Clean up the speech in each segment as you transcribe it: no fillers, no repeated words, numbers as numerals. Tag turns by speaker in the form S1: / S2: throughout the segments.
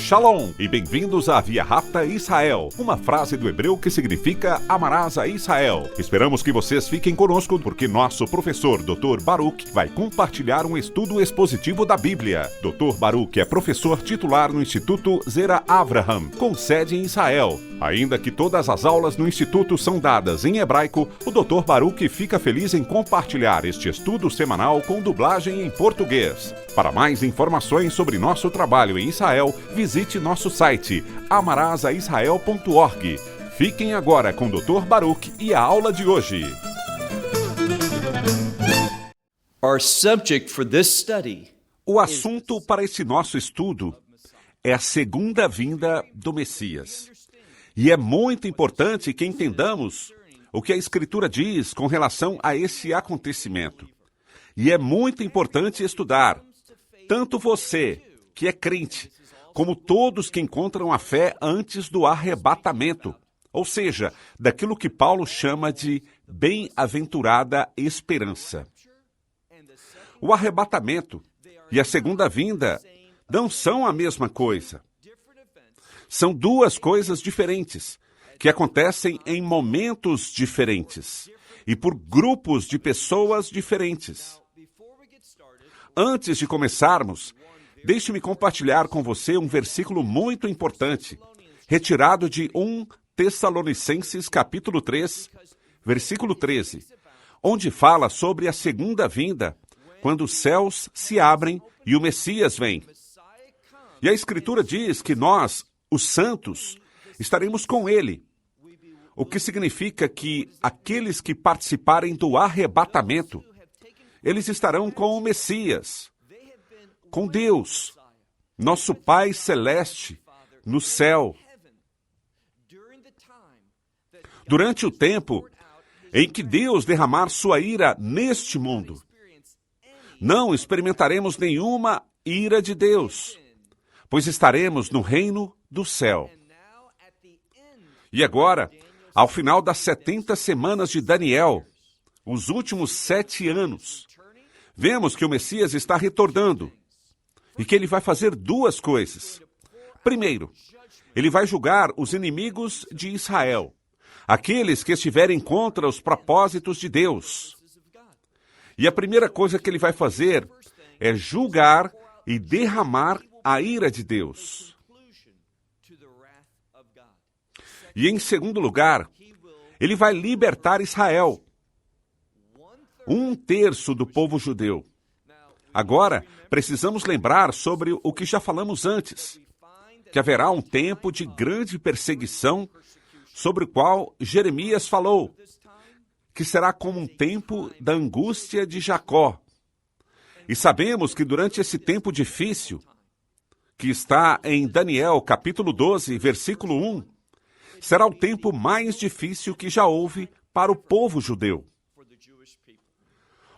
S1: Shalom e bem-vindos à Via Rápida Israel, uma frase do hebreu que significa amarás a Israel. Esperamos que vocês fiquem conosco porque nosso professor Dr. Baruch vai compartilhar um estudo expositivo da Bíblia. Dr. Baruch é professor titular no Instituto Zera Avraham, com sede em Israel. Ainda que todas as aulas no Instituto são dadas em hebraico, o Dr. Baruch fica feliz em compartilhar este estudo semanal com dublagem em português. Para mais informações sobre nosso trabalho em Israel, visite nosso site amarasaisrael.org. Fiquem agora com o Dr. Baruch e a aula de hoje.
S2: Our subject for this study
S1: O assunto para esse nosso estudo é a segunda vinda do Messias. E é muito importante que entendamos o que a Escritura diz com relação a esse acontecimento. E é muito importante estudar, tanto você, que é crente, como todos que encontram a fé antes do arrebatamento, ou seja, daquilo que Paulo chama de bem-aventurada esperança. O arrebatamento e a segunda vinda não são a mesma coisa. São duas coisas diferentes, que acontecem em momentos diferentes e por grupos de pessoas diferentes. Antes de começarmos, deixe-me compartilhar com você um versículo muito importante, retirado de 1 Tessalonicenses capítulo 3, versículo 13, onde fala sobre a segunda vinda, quando os céus se abrem e o Messias vem. E a Escritura diz que nós, os santos, estaremos com ele, o que significa que aqueles que participarem do arrebatamento, eles estarão com o Messias, com Deus, nosso Pai Celeste, no céu. Durante o tempo em que Deus derramar sua ira neste mundo, não experimentaremos nenhuma ira de Deus, pois estaremos no reino do céu. E agora, ao final das 70 semanas de Daniel, os últimos 7 anos, vemos que o Messias está retornando e que ele vai fazer duas coisas. Primeiro, ele vai julgar os inimigos de Israel, aqueles que estiverem contra os propósitos de Deus. E a primeira coisa que ele vai fazer é julgar e derramar a ira de Deus. E em segundo lugar, ele vai libertar Israel, 1/3 do povo judeu. Agora, precisamos lembrar sobre o que já falamos antes, que haverá um tempo de grande perseguição sobre o qual Jeremias falou, que será como um tempo da angústia de Jacó. E sabemos que durante esse tempo difícil, que está em Daniel capítulo 12, versículo 1, será o tempo mais difícil que já houve para o povo judeu.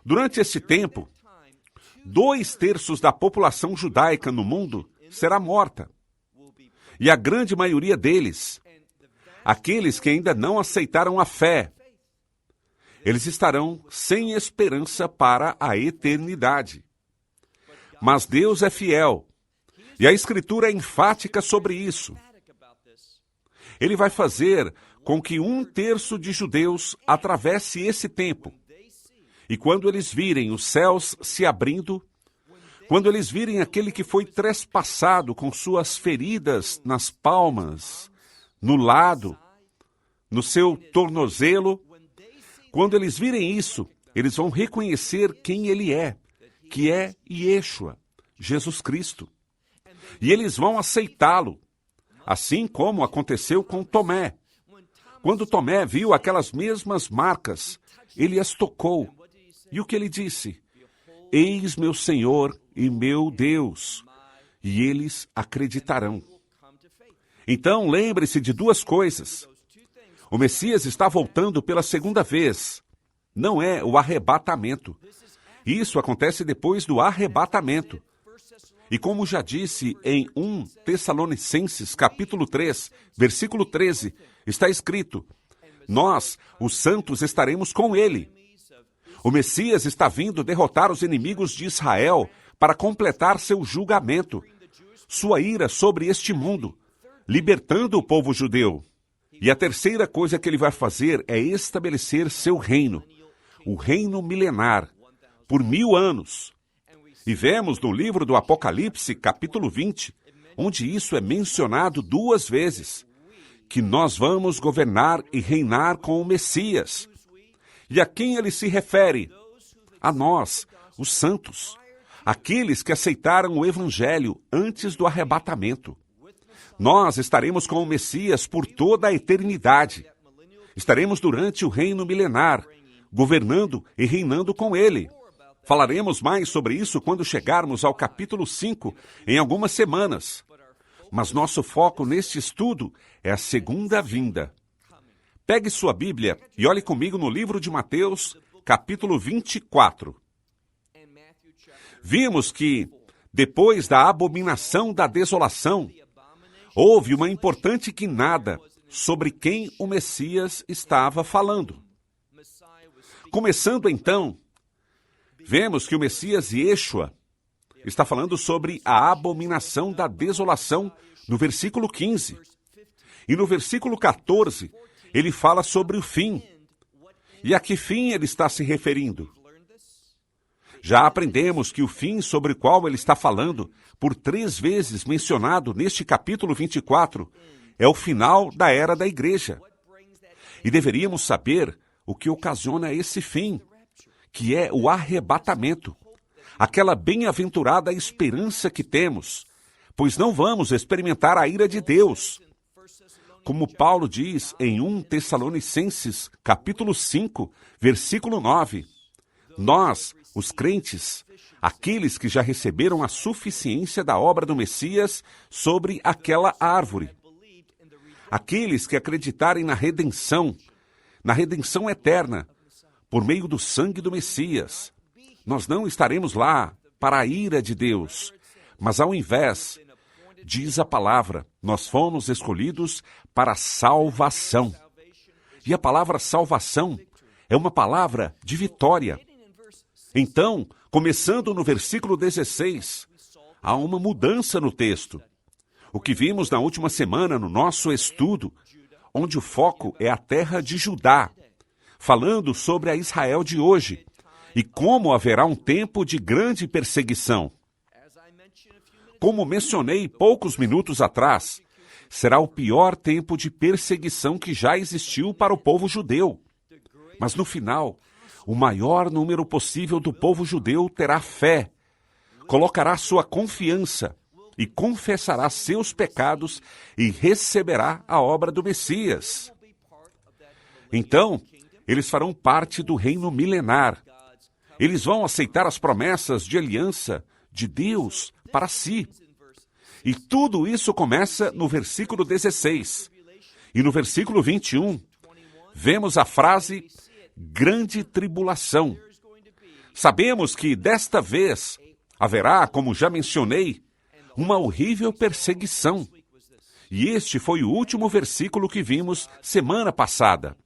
S1: Durante esse tempo, 2/3 da população judaica no mundo será morta. E a grande maioria deles, aqueles que ainda não aceitaram a fé, eles estarão sem esperança para a eternidade. Mas Deus é fiel, e a Escritura é enfática sobre isso. Ele vai fazer com que 1/3 de judeus atravesse esse tempo. E quando eles virem os céus se abrindo, quando eles virem aquele que foi trespassado com suas feridas nas palmas, no lado, no seu tornozelo, quando eles virem isso, eles vão reconhecer quem ele é, que é Yeshua, Jesus Cristo. E eles vão aceitá-lo, assim como aconteceu com Tomé. Quando Tomé viu aquelas mesmas marcas, ele as tocou. E o que ele disse? Eis meu Senhor e meu Deus. E eles acreditarão. Então, lembre-se de duas coisas. O Messias está voltando pela segunda vez. Não é o arrebatamento. Isso acontece depois do arrebatamento. E como já disse em 1 Tessalonicenses, capítulo 3, versículo 13, está escrito, nós, os santos, estaremos com ele. O Messias está vindo derrotar os inimigos de Israel para completar seu julgamento, sua ira sobre este mundo, libertando o povo judeu. E a terceira coisa que ele vai fazer é estabelecer seu reino, o reino milenar, por 1000 anos. E vemos no livro do Apocalipse, capítulo 20, onde isso é mencionado 2 vezes, que nós vamos governar e reinar com o Messias. E a quem ele se refere? A nós, os santos, aqueles que aceitaram o Evangelho antes do arrebatamento. Nós estaremos com o Messias por toda a eternidade. Estaremos durante o reino milenar, governando e reinando com ele. Falaremos mais sobre isso quando chegarmos ao capítulo 5, em algumas semanas. Mas nosso foco neste estudo é a segunda vinda. Pegue sua Bíblia e olhe comigo no livro de Mateus, capítulo 24. Vimos que, depois da abominação da desolação, houve uma importante guinada sobre quem o Messias estava falando. Começando então, vemos que o Messias Yeshua está falando sobre a abominação da desolação no versículo 15. E no versículo 14, ele fala sobre o fim. E a que fim ele está se referindo? Já aprendemos que o fim sobre o qual ele está falando, por 3 vezes mencionado neste capítulo 24, é o final da era da igreja. E deveríamos saber o que ocasiona esse fim, que é o arrebatamento, aquela bem-aventurada esperança que temos, pois não vamos experimentar a ira de Deus. Como Paulo diz em 1 Tessalonicenses, capítulo 5, versículo 9, nós, os crentes, aqueles que já receberam a suficiência da obra do Messias sobre aquela árvore, aqueles que acreditarem na redenção eterna, por meio do sangue do Messias, nós não estaremos lá para a ira de Deus, mas ao invés, diz a palavra, nós fomos escolhidos para a salvação. E a palavra salvação é uma palavra de vitória. Então, começando no versículo 16, há uma mudança no texto. O que vimos na última semana no nosso estudo, onde o foco é a terra de Judá, falando sobre a Israel de hoje e como haverá um tempo de grande perseguição. Como mencionei poucos minutos atrás, será o pior tempo de perseguição que já existiu para o povo judeu. Mas no final, o maior número possível do povo judeu terá fé, colocará sua confiança e confessará seus pecados e receberá a obra do Messias. Então, eles farão parte do reino milenar. Eles vão aceitar as promessas de aliança de Deus para si. E tudo isso começa no versículo 16. E no versículo 21, vemos a frase grande tribulação. Sabemos que desta vez haverá, como já mencionei, uma horrível perseguição. E este foi o último versículo que vimos semana passada.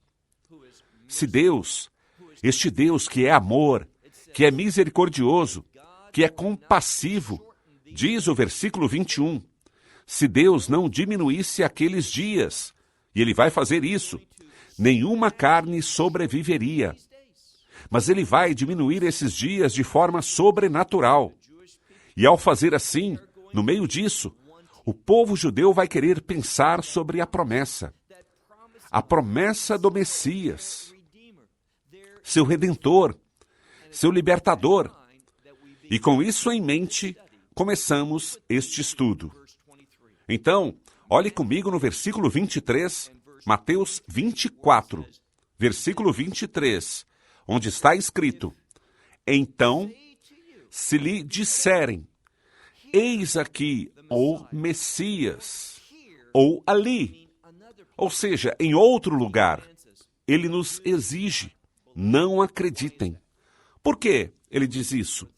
S1: Se Deus, este Deus que é amor, que é misericordioso, que é compassivo, diz o versículo 21, se Deus não diminuísse aqueles dias, e Ele vai fazer isso, nenhuma carne sobreviveria. Mas Ele vai diminuir esses dias de forma sobrenatural. E ao fazer assim, no meio disso, o povo judeu vai querer pensar sobre a promessa do Messias, seu Redentor, seu Libertador. E com isso em mente, começamos este estudo. Então, olhe comigo no versículo 23, Mateus 24, versículo 23, onde está escrito: então, se lhe disserem, eis aqui o Messias, ou ali, ou seja, em outro lugar, ele nos exige, não acreditem. Por que ele diz isso?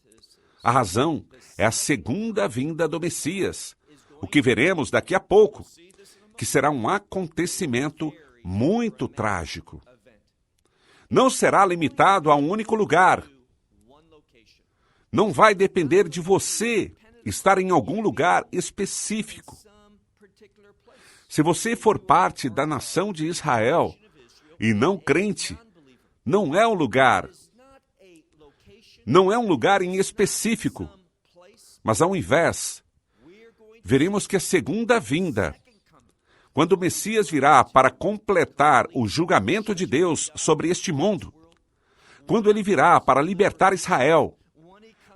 S1: A razão é a segunda vinda do Messias, o que veremos daqui a pouco, que será um acontecimento muito trágico. Não será limitado a um único lugar. Não vai depender de você estar em algum lugar específico. Se você for parte da nação de Israel e não crente, não é um lugar em específico, mas ao invés, veremos que a segunda vinda, quando o Messias virá para completar o julgamento de Deus sobre este mundo, quando ele virá para libertar Israel,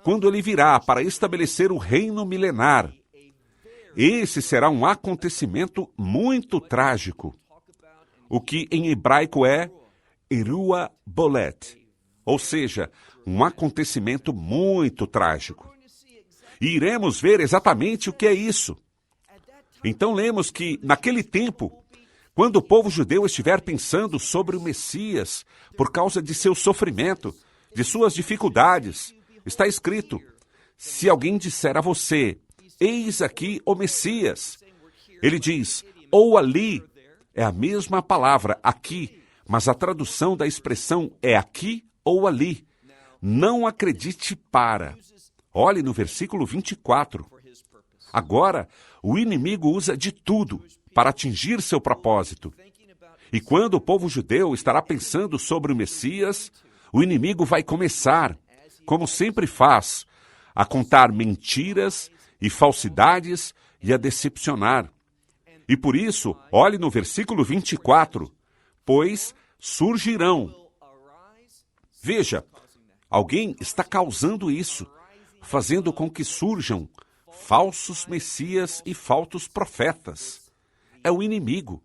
S1: quando ele virá para estabelecer o reino milenar, esse será um acontecimento muito trágico, o que em hebraico é Irua Bolet, ou seja, um acontecimento muito trágico. E iremos ver exatamente o que é isso. Então lemos que, naquele tempo, quando o povo judeu estiver pensando sobre o Messias, por causa de seu sofrimento, de suas dificuldades, está escrito, se alguém disser a você, eis aqui o Messias, ele diz, ou ali, é a mesma palavra, aqui, mas a tradução da expressão é aqui ou ali. Não acredite para. Olhe no versículo 24. Agora, o inimigo usa de tudo para atingir seu propósito. E quando o povo judeu estará pensando sobre o Messias, o inimigo vai começar, como sempre faz, a contar mentiras e falsidades e a decepcionar. E por isso, olhe no versículo 24, pois surgirão. Veja, alguém está causando isso, fazendo com que surjam falsos messias e falsos profetas. É o inimigo.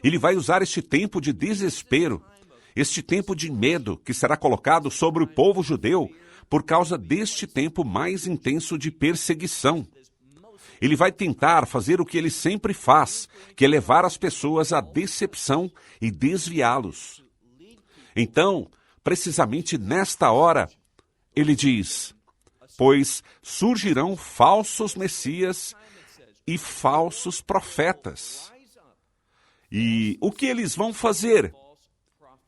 S1: Ele vai usar este tempo de desespero, este tempo de medo que será colocado sobre o povo judeu por causa deste tempo mais intenso de perseguição. Ele vai tentar fazer o que ele sempre faz, que é levar as pessoas à decepção e desviá-los. Então, precisamente nesta hora, ele diz, pois surgirão falsos messias e falsos profetas. E o que eles vão fazer?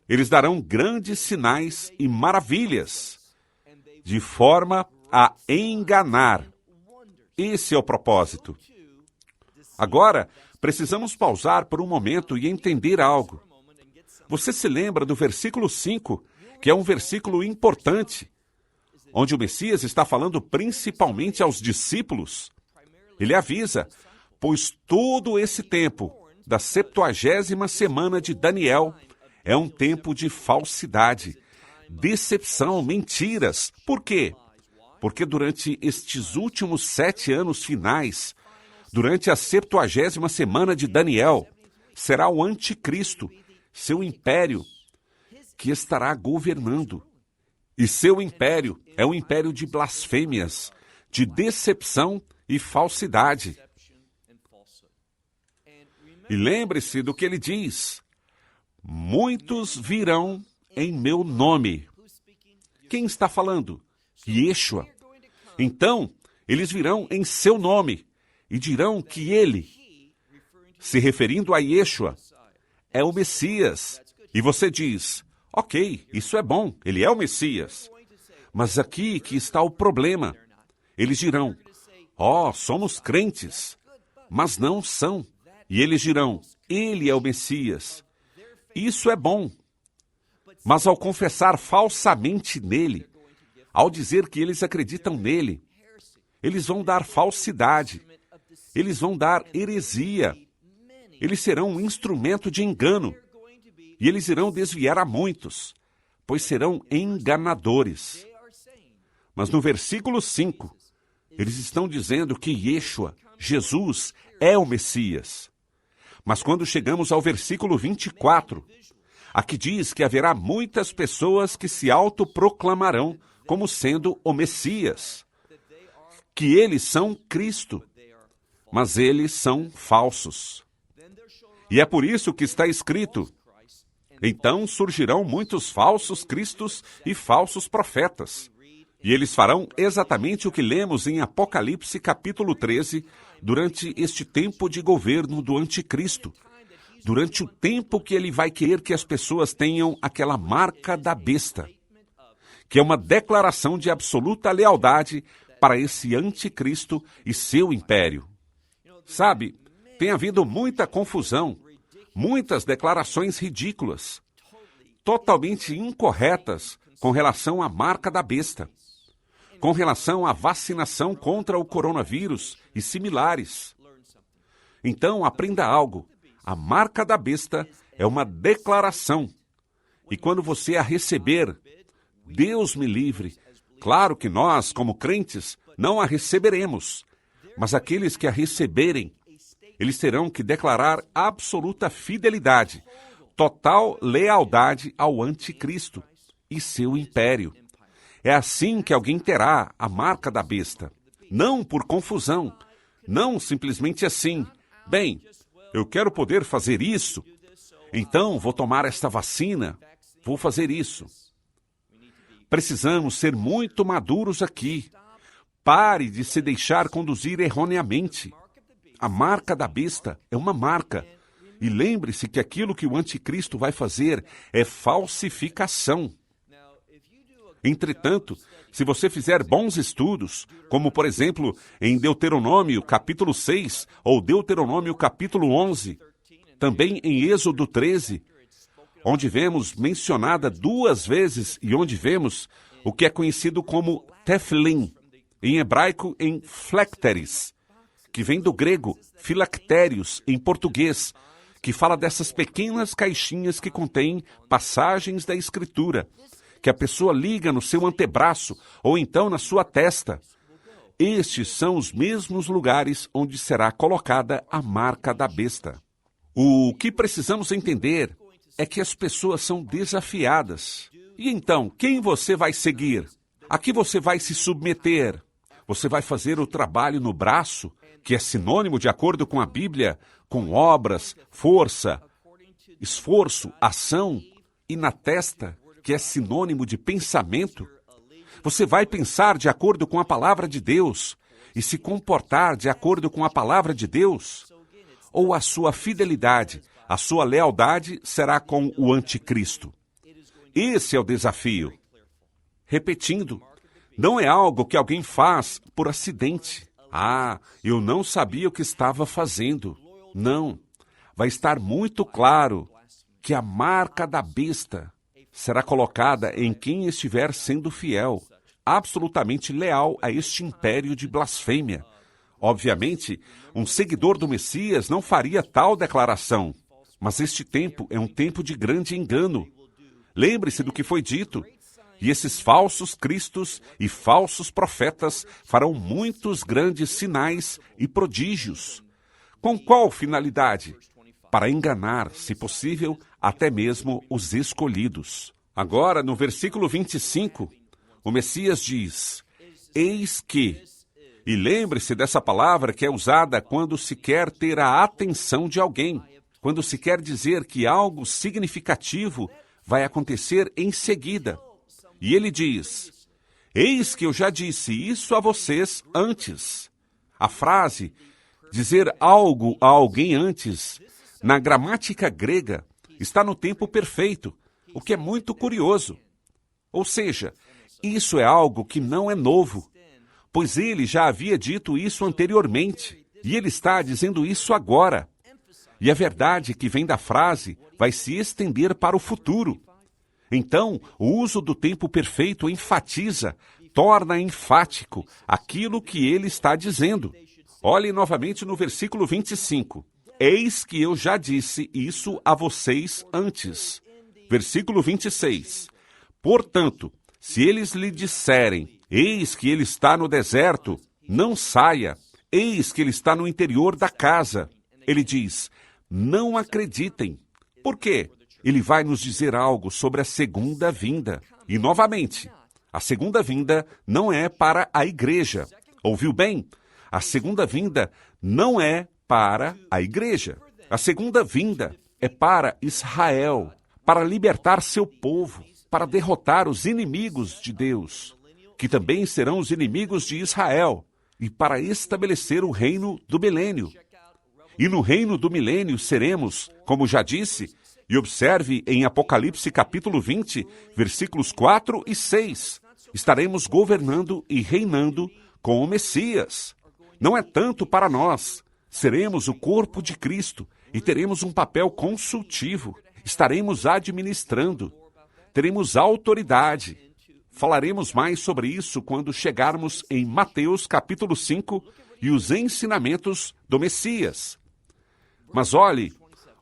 S1: Eles darão grandes sinais e maravilhas, de forma a enganar. Esse é o propósito. Agora, precisamos pausar por um momento e entender algo. Você se lembra do versículo 5, que é um versículo importante, onde o Messias está falando principalmente aos discípulos? Ele avisa, pois todo esse tempo, da 70ª semana de Daniel, é um tempo de falsidade, decepção, mentiras. Por quê? Porque durante estes últimos 7 anos finais, durante a 70ª semana de Daniel, será o anticristo, seu império, que estará governando. E seu império é um império de blasfêmias, de decepção e falsidade. E lembre-se do que ele diz, muitos virão em meu nome. Quem está falando? Yeshua. Então, eles virão em seu nome e dirão que ele, se referindo a Yeshua, é o Messias. E você diz, ok, isso é bom, ele é o Messias. Mas aqui que está o problema. Eles dirão, somos crentes, mas não são. E eles dirão, ele é o Messias. Isso é bom. Mas ao confessar falsamente nele, ao dizer que eles acreditam nele, eles vão dar falsidade, eles vão dar heresia, eles serão um instrumento de engano, e eles irão desviar a muitos, pois serão enganadores. Mas no versículo 5, eles estão dizendo que Yeshua, Jesus, é o Messias. Mas quando chegamos ao versículo 24, aqui diz que haverá muitas pessoas que se autoproclamarão como sendo o Messias, que eles são Cristo, mas eles são falsos. E é por isso que está escrito, então surgirão muitos falsos cristos e falsos profetas, e eles farão exatamente o que lemos em Apocalipse capítulo 13, durante este tempo de governo do anticristo, durante o tempo que ele vai querer que as pessoas tenham aquela marca da besta, que é uma declaração de absoluta lealdade para esse anticristo e seu império. Sabe, tem havido muita confusão, muitas declarações ridículas, totalmente incorretas com relação à marca da besta, com relação à vacinação contra o coronavírus e similares. Então, aprenda algo. A marca da besta é uma declaração. E quando você a receber, Deus me livre, claro que nós, como crentes, não a receberemos. Mas aqueles que a receberem, eles terão que declarar absoluta fidelidade, total lealdade ao anticristo e seu império. É assim que alguém terá a marca da besta. Não por confusão, não simplesmente assim. Bem, eu quero poder fazer isso, então vou tomar esta vacina, vou fazer isso. Precisamos ser muito maduros aqui. Pare de se deixar conduzir erroneamente. A marca da besta é uma marca. E lembre-se que aquilo que o anticristo vai fazer é falsificação. Entretanto, se você fizer bons estudos, como por exemplo em Deuteronômio capítulo 6 ou Deuteronômio capítulo 11, também em Êxodo 13, onde vemos mencionada 2 vezes e onde vemos o que é conhecido como teflim, em hebraico em flecteres, que vem do grego filactérios em português, que fala dessas pequenas caixinhas que contêm passagens da Escritura, que a pessoa liga no seu antebraço ou então na sua testa. Estes são os mesmos lugares onde será colocada a marca da besta. O que precisamos entender é que as pessoas são desafiadas. E então, quem você vai seguir? A que você vai se submeter? Você vai fazer o trabalho no braço, que é sinônimo, de acordo com a Bíblia, com obras, força, esforço, ação, e na testa, que é sinônimo de pensamento? Você vai pensar de acordo com a palavra de Deus e se comportar de acordo com a palavra de Deus? Ou a sua fidelidade, a sua lealdade será com o anticristo? Esse é o desafio. Repetindo, não é algo que alguém faz por acidente. Ah, eu não sabia o que estava fazendo. Não. Vai estar muito claro que a marca da besta será colocada em quem estiver sendo fiel, absolutamente leal a este império de blasfêmia. Obviamente, um seguidor do Messias não faria tal declaração, mas este tempo é um tempo de grande engano. Lembre-se do que foi dito. E esses falsos cristos e falsos profetas farão muitos grandes sinais e prodígios. Com qual finalidade? Para enganar, se possível, até mesmo os escolhidos. Agora, no versículo 25, o Messias diz: eis que... E lembre-se dessa palavra que é usada quando se quer ter a atenção de alguém, quando se quer dizer que algo significativo vai acontecer em seguida. E ele diz: eis que eu já disse isso a vocês antes. A frase, dizer algo a alguém antes, na gramática grega, está no tempo perfeito, o que é muito curioso. Ou seja, isso é algo que não é novo, pois ele já havia dito isso anteriormente, e ele está dizendo isso agora. E a verdade que vem da frase vai se estender para o futuro. Então, o uso do tempo perfeito enfatiza, torna enfático aquilo que ele está dizendo. Olhe novamente no versículo 25. Eis que eu já disse isso a vocês antes. Versículo 26. Portanto, se eles lhe disserem, eis que ele está no deserto, não saia, eis que ele está no interior da casa. Ele diz, não acreditem. Por quê? Ele vai nos dizer algo sobre a segunda vinda. E, novamente, a segunda vinda não é para a igreja. Ouviu bem? A segunda vinda não é para a igreja. A segunda vinda é para Israel, para libertar seu povo, para derrotar os inimigos de Deus, que também serão os inimigos de Israel, e para estabelecer o reino do milênio. E no reino do milênio seremos, como já disse, e observe em Apocalipse capítulo 20, versículos 4 e 6. Estaremos governando e reinando com o Messias. Não é tanto para nós. Seremos o corpo de Cristo e teremos um papel consultivo. Estaremos administrando. Teremos autoridade. Falaremos mais sobre isso quando chegarmos em Mateus capítulo 5 e os ensinamentos do Messias. Mas olhe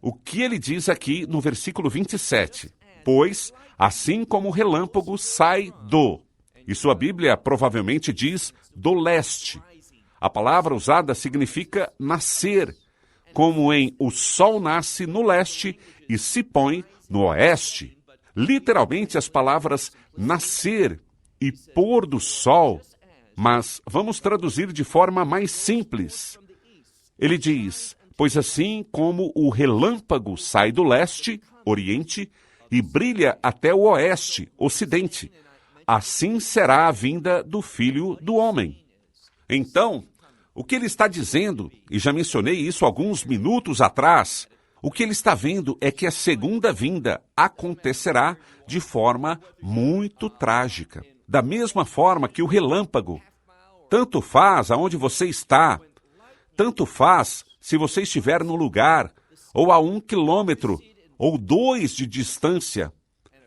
S1: o que ele diz aqui no versículo 27. Pois, assim como o relâmpago sai do... E sua Bíblia provavelmente diz do leste. A palavra usada significa nascer, como em o sol nasce no leste e se põe no oeste. Literalmente as palavras nascer e pôr do sol, mas vamos traduzir de forma mais simples. Ele diz, pois assim como o relâmpago sai do leste, oriente, e brilha até o oeste, ocidente, assim será a vinda do Filho do Homem. Então, o que ele está dizendo, e já mencionei isso alguns minutos atrás, o que ele está vendo é que a segunda vinda acontecerá de forma muito trágica. Da mesma forma que o relâmpago. Tanto faz aonde você está, tanto faz se você estiver no lugar, ou a 1 quilômetro, ou 2 de distância.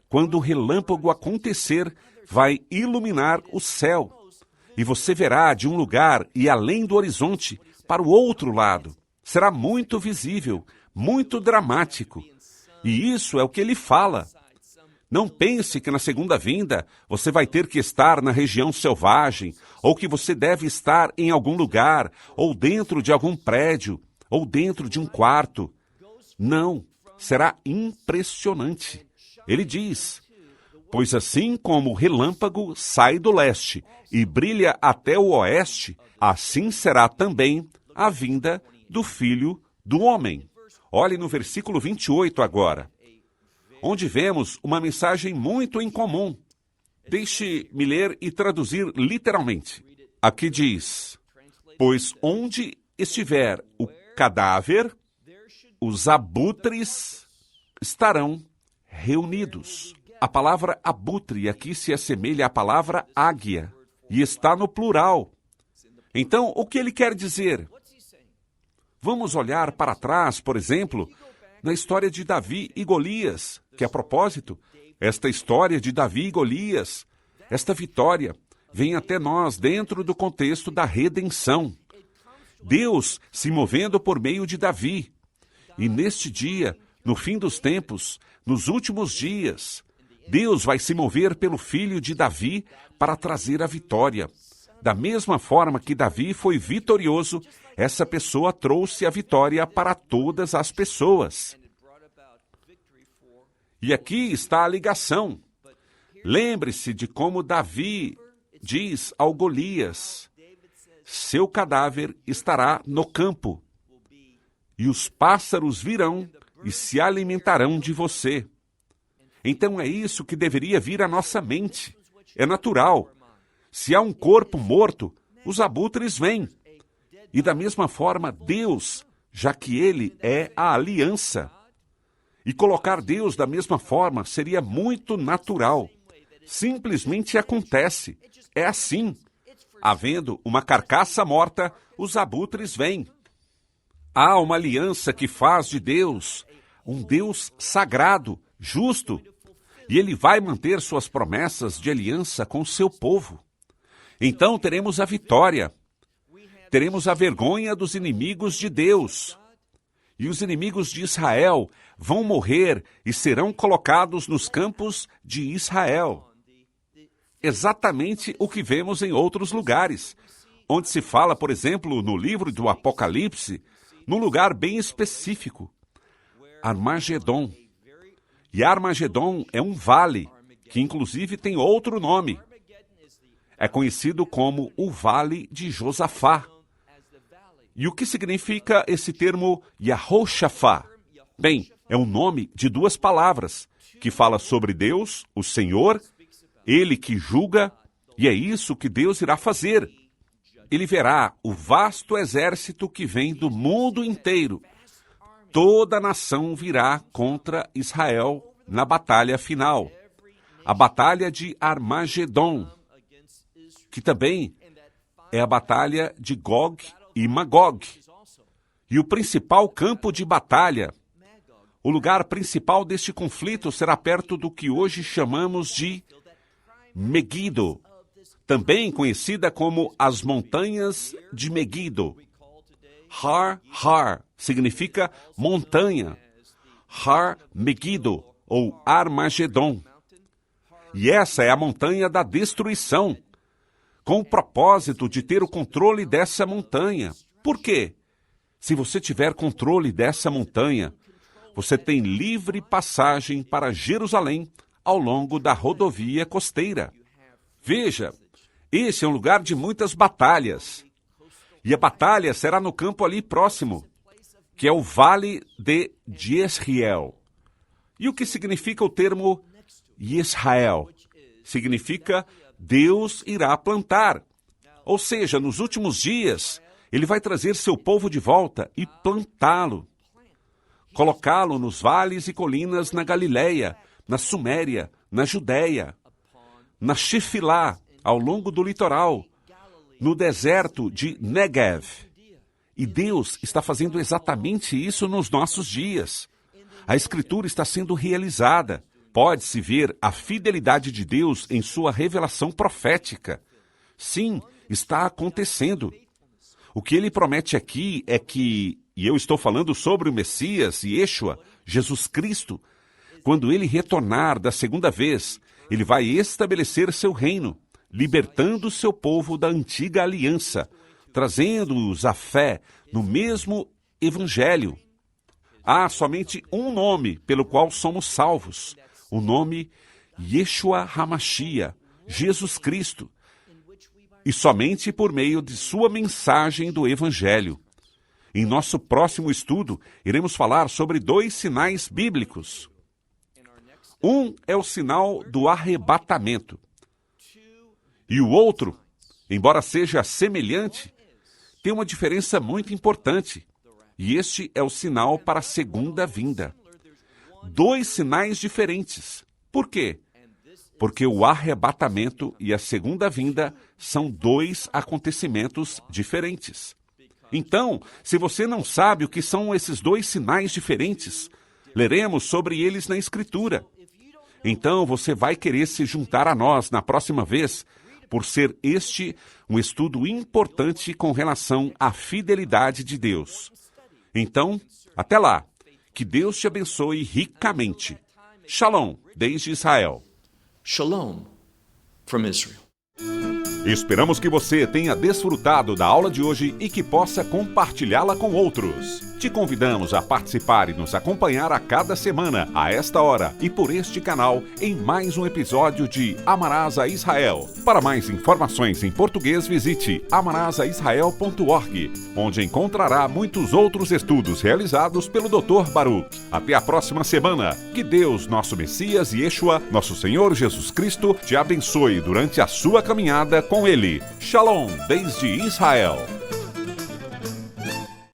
S1: Quando o relâmpago acontecer, vai iluminar o céu. E você verá de um lugar e além do horizonte para o outro lado. Será muito visível, muito dramático. E isso é o que ele fala. Não pense que na segunda vinda você vai ter que estar na região selvagem, ou que você deve estar em algum lugar, ou dentro de algum prédio, ou dentro de um quarto. Não, será impressionante. Ele diz, pois assim como o relâmpago sai do leste e brilha até o oeste, assim será também a vinda do Filho do Homem. Olhe no versículo 28 agora, onde vemos uma mensagem muito incomum. Deixe-me ler e traduzir literalmente. Aqui diz, pois onde estiver o cadáver, os abutres estarão reunidos. A palavra abutre aqui se assemelha à palavra águia e está no plural. Então, o que ele quer dizer? Vamos olhar para trás, por exemplo, na história de Davi e Golias, que, a propósito, esta história de Davi e Golias, esta vitória, vem até nós dentro do contexto da redenção. Deus se movendo por meio de Davi. E neste dia, no fim dos tempos, nos últimos dias, Deus vai se mover pelo filho de Davi para trazer a vitória. Da mesma forma que Davi foi vitorioso, essa pessoa trouxe a vitória para todas as pessoas. E aqui está a ligação. Lembre-se de como Davi diz ao Golias, seu cadáver estará no campo, e os pássaros virão e se alimentarão de você. Então é isso que deveria vir à nossa mente. É natural. Se há um corpo morto, os abutres vêm. E da mesma forma, Deus, já que Ele é a aliança. E colocar Deus da mesma forma seria muito natural. Simplesmente acontece. É assim. Havendo uma carcaça morta, os abutres vêm. Há uma aliança que faz de Deus um Deus sagrado, justo, e Ele vai manter suas promessas de aliança com seu povo. Então teremos a vitória, teremos a vergonha dos inimigos de Deus, e os inimigos de Israel vão morrer e serão colocados nos campos de Israel. Exatamente o que vemos em outros lugares, onde se fala, por exemplo, no livro do Apocalipse, num lugar bem específico, Armagedon. E Armagedon é um vale, que inclusive tem outro nome. É conhecido como o Vale de Josafá. E o que significa esse termo Yahoshafá? Bem, é um nome de 2 palavras, que fala sobre Deus, o Senhor, Ele que julga, e é isso que Deus irá fazer. Ele verá o vasto exército que vem do mundo inteiro. Toda a nação virá contra Israel na batalha final. A batalha de Armagedon, que também é a batalha de Gog e Magog. E o principal campo de batalha, o lugar principal deste conflito será perto do que hoje chamamos de Meguido, também conhecida como as Montanhas de Meguido. Har, Har significa montanha. Har Meguido, ou Armagedon. E essa é a montanha da destruição, com o propósito de ter o controle dessa montanha. Por quê? Se você tiver controle dessa montanha, você tem livre passagem para Jerusalém ao longo da rodovia costeira. Veja, esse é um lugar de muitas batalhas. E a batalha será no campo ali próximo, que é o Vale de Jezreel. E o que significa o termo Israel? Significa Deus irá plantar. Ou seja, nos últimos dias, Ele vai trazer seu povo de volta e plantá-lo. Colocá-lo nos vales e colinas na Galileia, na Suméria, na Judéia, na Shefilá, ao longo do litoral, no deserto de Negev. E Deus está fazendo exatamente isso nos nossos dias. A Escritura está sendo realizada. Pode-se ver a fidelidade de Deus em sua revelação profética. Sim, está acontecendo. O que ele promete aqui é que, e eu estou falando sobre o Messias, Yeshua, Jesus Cristo, quando ele retornar da segunda vez, ele vai estabelecer seu reino, libertando seu povo da antiga aliança, trazendo-os à fé no mesmo evangelho. Há somente um nome pelo qual somos salvos, o nome Yeshua HaMashiach, Jesus Cristo, e somente por meio de sua mensagem do evangelho. Em nosso próximo estudo, iremos falar sobre 2 sinais bíblicos. Um é o sinal do arrebatamento. E o outro, embora seja semelhante, tem uma diferença muito importante. E este é o sinal para a segunda vinda. 2 sinais diferentes. Por quê? Porque o arrebatamento e a segunda vinda são 2 acontecimentos diferentes. Então, se você não sabe o que são esses 2 sinais diferentes, leremos sobre eles na Escritura. Então, você vai querer se juntar a nós na próxima vez, por ser este um estudo importante com relação à fidelidade de Deus. Então, até lá. Que Deus te abençoe ricamente. Shalom, desde Israel.
S2: Shalom from Israel.
S1: Esperamos que você tenha desfrutado da aula de hoje e que possa compartilhá-la com outros. Te convidamos a participar e nos acompanhar a cada semana, a esta hora e por este canal, em mais um episódio de Amarás a Israel. Para mais informações em português, visite amarasaisrael.org, onde encontrará muitos outros estudos realizados pelo Dr. Baruch. Até a próxima semana. Que Deus, nosso Messias e Yeshua, nosso Senhor Jesus Cristo, te abençoe durante a sua caminhada com Ele. Shalom, desde Israel.